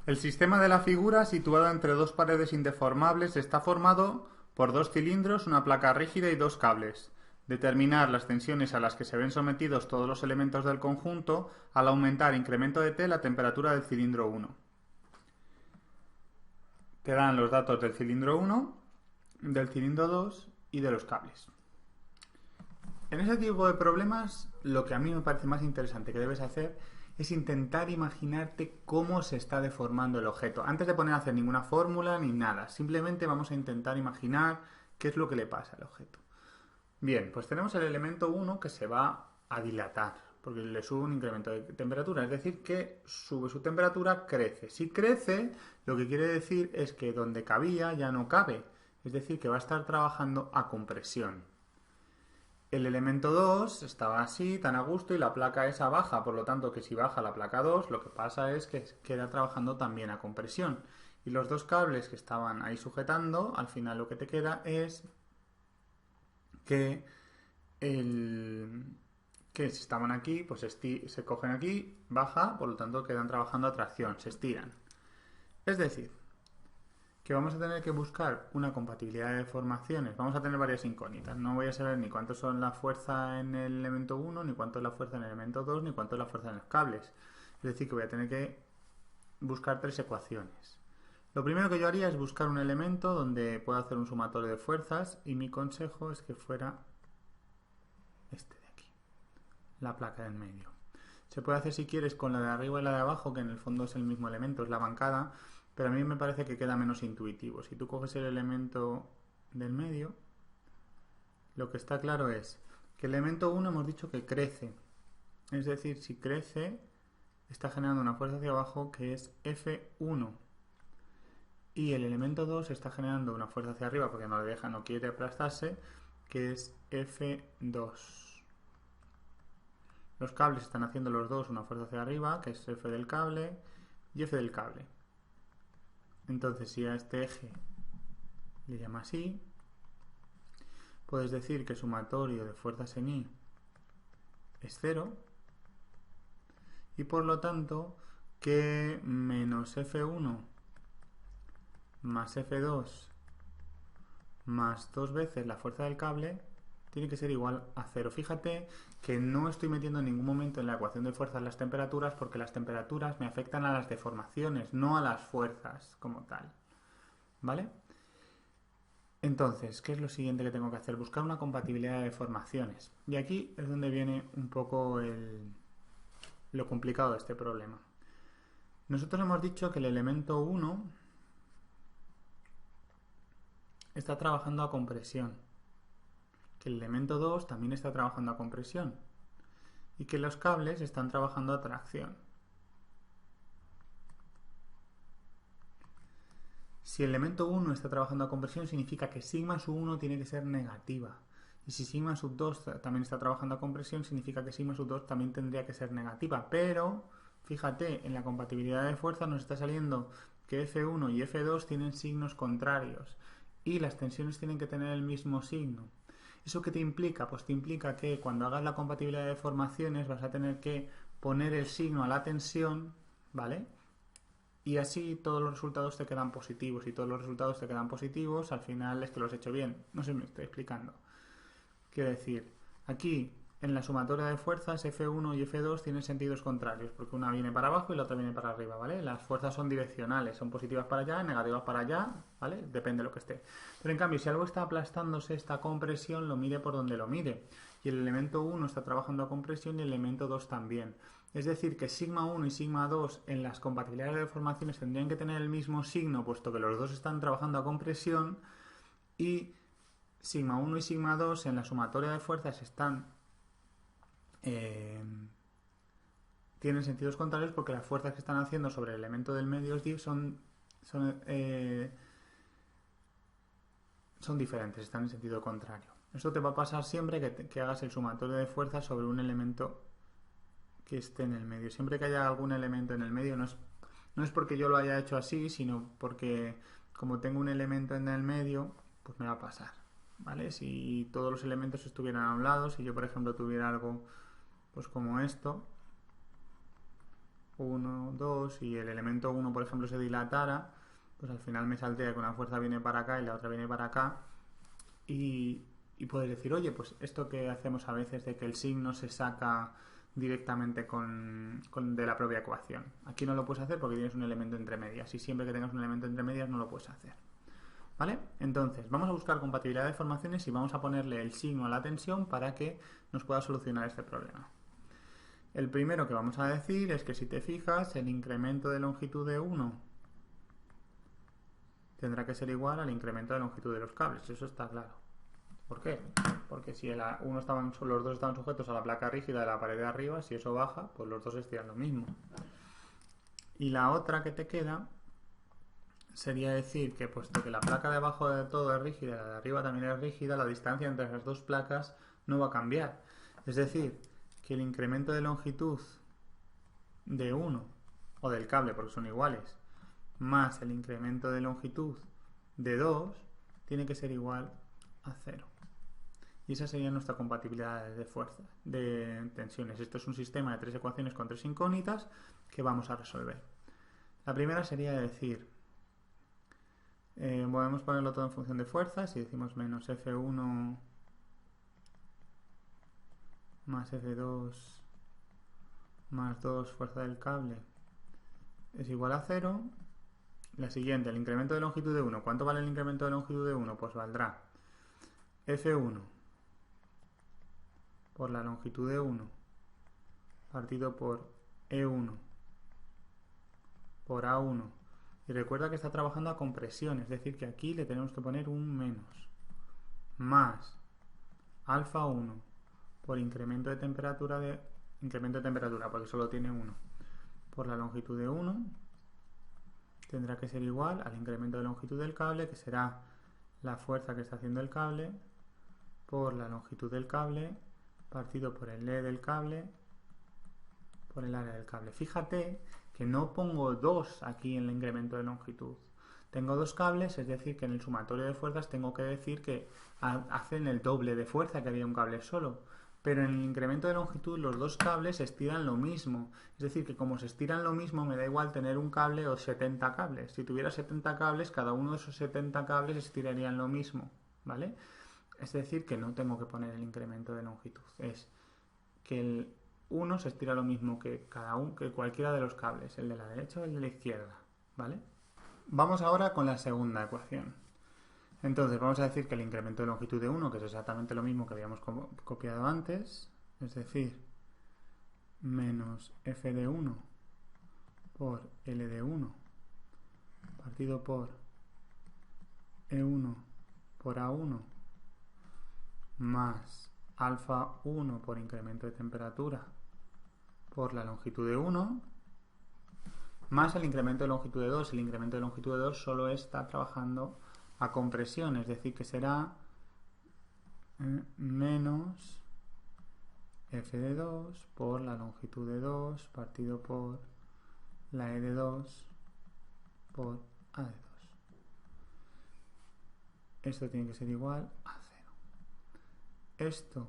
El sistema de la figura, situado entre dos paredes indeformables, está formado por dos cilindros, una placa rígida y dos cables. Determinar las tensiones a las que se ven sometidos todos los elementos del conjunto al aumentar incremento de T la temperatura del cilindro 1. Te dan los datos del cilindro 1, del cilindro 2 y de los cables. En ese tipo de problemas, lo que a mí me parece más interesante que debes hacer es intentar imaginarte cómo se está deformando el objeto. Antes de poner a hacer ninguna fórmula ni nada, simplemente vamos a intentar imaginar qué es lo que le pasa al objeto. Bien, pues tenemos el elemento 1 que se va a dilatar, porque le sube un incremento de temperatura, es decir, que sube su temperatura, crece. Si crece, lo que quiere decir es que donde cabía ya no cabe, es decir, que va a estar trabajando a compresión. El elemento 2 estaba así, tan a gusto, y la placa esa baja, por lo tanto que si baja la placa 2, lo que pasa es que queda trabajando también a compresión. Y los dos cables que estaban ahí sujetando, al final lo que te queda es que, que si estaban aquí, pues se cogen aquí, baja, por lo tanto quedan trabajando a tracción, se estiran. Es decir, que vamos a tener que buscar una compatibilidad de deformaciones. Vamos a tener varias incógnitas. No voy a saber ni cuánto son la fuerza en el elemento 1, ni cuánto es la fuerza en el elemento 2, ni cuánto es la fuerza en los cables. Es decir, que voy a tener que buscar tres ecuaciones. Lo primero que yo haría es buscar un elemento donde pueda hacer un sumatorio de fuerzas, y mi consejo es que fuera este de aquí, la placa del medio. Se puede hacer si quieres con la de arriba y la de abajo, que en el fondo es el mismo elemento, es la bancada, pero a mí me parece que queda menos intuitivo. Si tú coges el elemento del medio, lo que está claro es que el elemento 1 hemos dicho que crece. Es decir, si crece, está generando una fuerza hacia abajo que es F1. Y el elemento 2 está generando una fuerza hacia arriba porque no le deja, no quiere aplastarse, que es F2. Los cables están haciendo los dos una fuerza hacia arriba, que es F del cable y F del cable. Entonces, si a este eje le llama así, puedes decir que sumatorio de fuerzas en I es 0 y por lo tanto que menos F1 más F2 más dos veces la fuerza del cable tiene que ser igual a 0. Fíjate que no estoy metiendo en ningún momento en la ecuación de fuerzas las temperaturas, porque las temperaturas me afectan a las deformaciones, no a las fuerzas como tal. ¿Vale? Entonces, ¿qué es lo siguiente que tengo que hacer? Buscar una compatibilidad de deformaciones. Y aquí es donde viene un poco lo complicado de este problema. Nosotros hemos dicho que el elemento 1 está trabajando a compresión, que el elemento 2 también está trabajando a compresión y que los cables están trabajando a tracción. Si el elemento 1 está trabajando a compresión, significa que sigma sub 1 tiene que ser negativa. Y si sigma sub 2 también está trabajando a compresión, significa que sigma sub 2 también tendría que ser negativa. Pero, fíjate, en la compatibilidad de fuerzas nos está saliendo que F1 y F2 tienen signos contrarios. Y las tensiones tienen que tener el mismo signo. ¿Eso qué te implica? Pues te implica que cuando hagas la compatibilidad de deformaciones vas a tener que poner el signo a la tensión, ¿vale? Y así todos los resultados te quedan positivos. Y todos los resultados te quedan positivos, al final es que los he hecho bien. No sé si me estoy explicando. Quiero decir, aquí en la sumatoria de fuerzas F1 y F2 tienen sentidos contrarios, porque una viene para abajo y la otra viene para arriba, ¿vale? Las fuerzas son direccionales, son positivas para allá, negativas para allá, ¿vale? Depende de lo que esté. Pero en cambio, si algo está aplastándose, esta compresión lo mire por donde lo mire. Y el elemento 1 está trabajando a compresión y el elemento 2 también. Es decir, que sigma 1 y sigma 2 en las compatibilidades de deformaciones tendrían que tener el mismo signo, puesto que los dos están trabajando a compresión, y sigma 1 y sigma 2 en la sumatoria de fuerzas tienen sentidos contrarios porque las fuerzas que están haciendo sobre el elemento del medio son diferentes, están en sentido contrario. Esto te va a pasar siempre que hagas el sumatorio de fuerzas sobre un elemento que esté en el medio. Siempre que haya algún elemento en el medio, no es porque yo lo haya hecho así, sino porque como tengo un elemento en el medio, pues me va a pasar, ¿vale? Si todos los elementos estuvieran a un lado, si yo por ejemplo tuviera algo pues como esto, 1, 2, y el elemento 1, por ejemplo, se dilatara, pues al final me saldría que una fuerza viene para acá y la otra viene para acá, y puedes decir, oye, pues esto que hacemos a veces de que el signo se saca directamente de la propia ecuación. Aquí no lo puedes hacer porque tienes un elemento entre medias, y siempre que tengas un elemento entre medias no lo puedes hacer. ¿Vale? Entonces, vamos a buscar compatibilidad de formaciones y vamos a ponerle el signo a la tensión para que nos pueda solucionar este problema. El primero que vamos a decir es que si te fijas, el incremento de longitud de 1 tendrá que ser igual al incremento de longitud de los cables, eso está claro. ¿Por qué? Porque si los dos estaban sujetos a la placa rígida de la pared de arriba, si eso baja, pues los dos estiran lo mismo. Y la otra que te queda sería decir que puesto que la placa de abajo de todo es rígida y la de arriba también es rígida, la distancia entre las dos placas no va a cambiar. Es decir, que el incremento de longitud de 1, o del cable porque son iguales, más el incremento de longitud de 2, tiene que ser igual a 0. Y esa sería nuestra compatibilidad de fuerza, de tensiones. Esto es un sistema de 3 ecuaciones con 3 incógnitas que vamos a resolver. La primera sería decir, podemos ponerlo todo en función de fuerzas y decimos menos F1 más F2 más 2 fuerza del cable es igual a 0. La siguiente, el incremento de longitud de 1. ¿Cuánto vale el incremento de longitud de 1? Pues valdrá F1 por la longitud de 1 partido por E1 por A1. Y recuerda que está trabajando a compresión, es decir, que aquí le tenemos que poner un menos. Más alfa 1 por incremento de temperatura, porque solo tiene 1, por la longitud de 1, tendrá que ser igual al incremento de longitud del cable, que será la fuerza que está haciendo el cable, por la longitud del cable, partido por el E del cable, por el área del cable. Fíjate que no pongo 2 aquí en el incremento de longitud. Tengo 2 cables, es decir, que en el sumatorio de fuerzas tengo que decir que hacen el doble de fuerza que había un cable solo. Pero en el incremento de longitud los dos cables estiran lo mismo. Es decir, que como se estiran lo mismo, me da igual tener un cable o 70 cables. Si tuviera 70 cables, cada uno de esos 70 cables estirarían lo mismo, ¿vale? Es decir, que no tengo que poner el incremento de longitud. Es que el uno se estira lo mismo que que cualquiera de los cables, el de la derecha o el de la izquierda, ¿vale? Vamos ahora con la segunda ecuación. Entonces vamos a decir que el incremento de longitud de 1, que es exactamente lo mismo que habíamos copiado antes, es decir, menos f de 1 por L de 1 partido por E1 por A1 más alfa 1 por incremento de temperatura por la longitud de 1 más el incremento de longitud de 2. El incremento de longitud de 2 solo está trabajando a compresión, es decir, que será menos f de 2 por la longitud de 2 partido por la E de 2 por A de 2. Esto tiene que ser igual a 0. Esto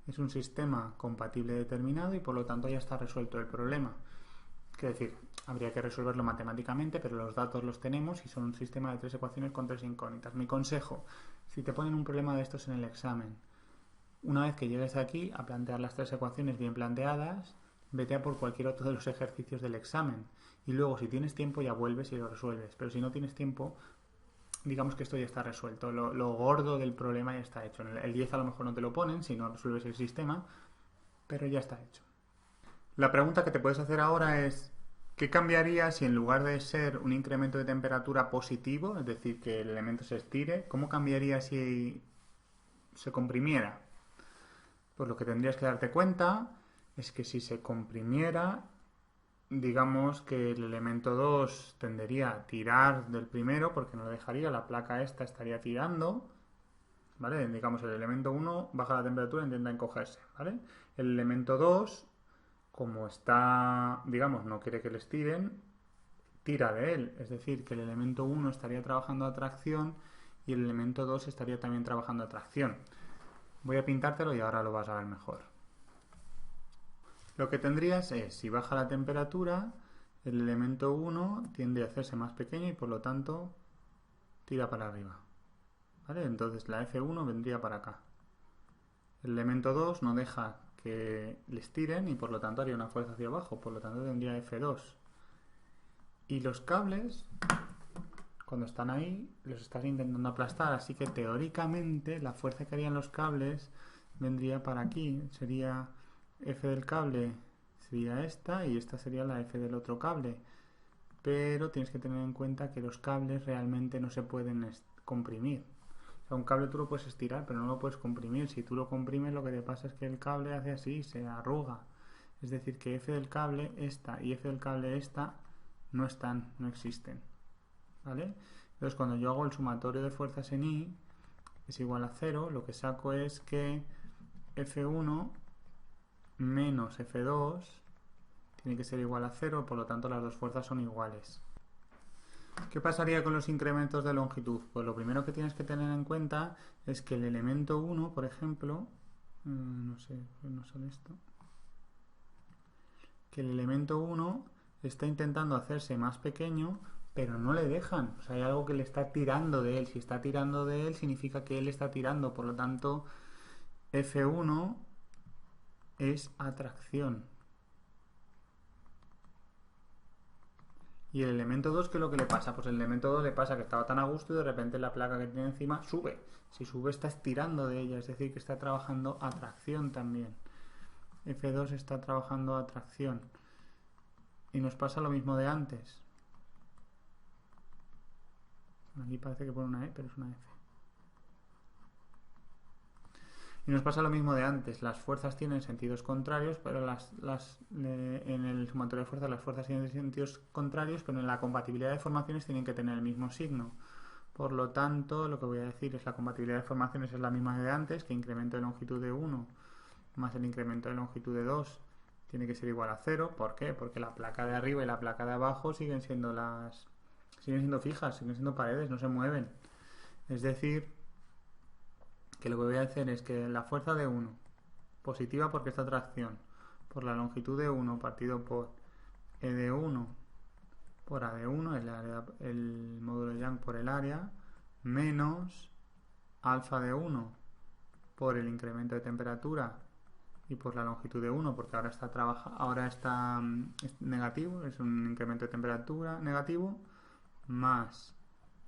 es un sistema compatible determinado y por lo tanto ya está resuelto el problema. Es decir, habría que resolverlo matemáticamente, pero los datos los tenemos y son un sistema de 3 ecuaciones con 3 incógnitas. Mi consejo, si te ponen un problema de estos en el examen, una vez que llegues aquí a plantear las 3 ecuaciones bien planteadas, vete a por cualquier otro de los ejercicios del examen. Y luego, si tienes tiempo, ya vuelves y lo resuelves. Pero si no tienes tiempo, digamos que esto ya está resuelto. Lo gordo del problema ya está hecho. El 10 a lo mejor no te lo ponen si no resuelves el sistema, pero ya está hecho. La pregunta que te puedes hacer ahora es, ¿qué cambiaría si en lugar de ser un incremento de temperatura positivo, es decir, que el elemento se estire, cómo cambiaría si se comprimiera? Pues lo que tendrías que darte cuenta es que si se comprimiera, digamos que el elemento 2 tendería a tirar del primero porque no lo dejaría, la placa esta estaría tirando, ¿vale? Digamos el elemento 1 baja la temperatura e intenta encogerse, ¿vale? El elemento 2, como está, digamos, no quiere que le estiren, tira de él, es decir, que el elemento 1 estaría trabajando a tracción y el elemento 2 estaría también trabajando a tracción. Voy a pintártelo y ahora lo vas a ver mejor. Lo que tendrías es, si baja la temperatura, el elemento 1 tiende a hacerse más pequeño y por lo tanto tira para arriba. ¿Vale? Entonces la F1 vendría para acá. El elemento 2 no deja que les tiren y por lo tanto haría una fuerza hacia abajo, por lo tanto tendría F2. Y los cables, cuando están ahí, los estás intentando aplastar, así que teóricamente la fuerza que harían los cables vendría para aquí, sería F del cable, sería esta y esta sería la F del otro cable. Pero tienes que tener en cuenta que los cables realmente no se pueden comprimir. O sea, un cable tú lo puedes estirar, pero no lo puedes comprimir. Si tú lo comprimes, lo que te pasa es que el cable hace así, se arruga. Es decir, que F del cable esta y F del cable esta no están, no existen. ¿Vale? Entonces, cuando yo hago el sumatorio de fuerzas en I es igual a 0, lo que saco es que F1 menos F2 tiene que ser igual a 0, por lo tanto las dos fuerzas son iguales. ¿Qué pasaría con los incrementos de longitud? Pues lo primero que tienes que tener en cuenta es que el elemento 1, por ejemplo, no sé, no sale esto, que el elemento 1 está intentando hacerse más pequeño, pero no le dejan. O sea, hay algo que le está tirando de él. Si está tirando de él, significa que él está tirando. Por lo tanto, F1 es atracción. Y el elemento 2, ¿qué es lo que le pasa? Pues el elemento 2 le pasa que estaba tan a gusto y de repente la placa que tiene encima sube. Si sube, está estirando de ella, es decir, que está trabajando atracción también. F2 está trabajando atracción. Y nos pasa lo mismo de antes. Aquí parece que pone una E, pero es una F. Y nos pasa lo mismo de antes. Las fuerzas tienen sentidos contrarios, pero en el sumatorio de fuerzas las fuerzas tienen sentidos contrarios, pero en la compatibilidad de formaciones tienen que tener el mismo signo. Por lo tanto, lo que voy a decir es la compatibilidad de formaciones es la misma que de antes, que incremento de longitud de 1 más el incremento de longitud de 2 tiene que ser igual a 0. ¿Por qué? Porque la placa de arriba y la placa de abajo siguen siendo fijas, siguen siendo paredes, no se mueven. Es decir, que lo que voy a hacer es que la fuerza de 1, positiva porque esta atracción, por la longitud de 1 partido por E de 1 por A de 1, el módulo de Young por el área, menos alfa de 1 por el incremento de temperatura y por la longitud de 1, porque ahora está negativo, es un incremento de temperatura negativo, más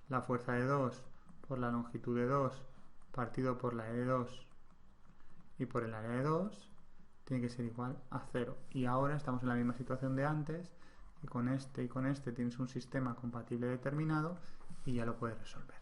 la fuerza de 2 por la longitud de 2 partido por la E de 2 y por el área de 2 tiene que ser igual a 0. Y ahora estamos en la misma situación de antes, que con este y con este tienes un sistema compatible determinado y ya lo puedes resolver.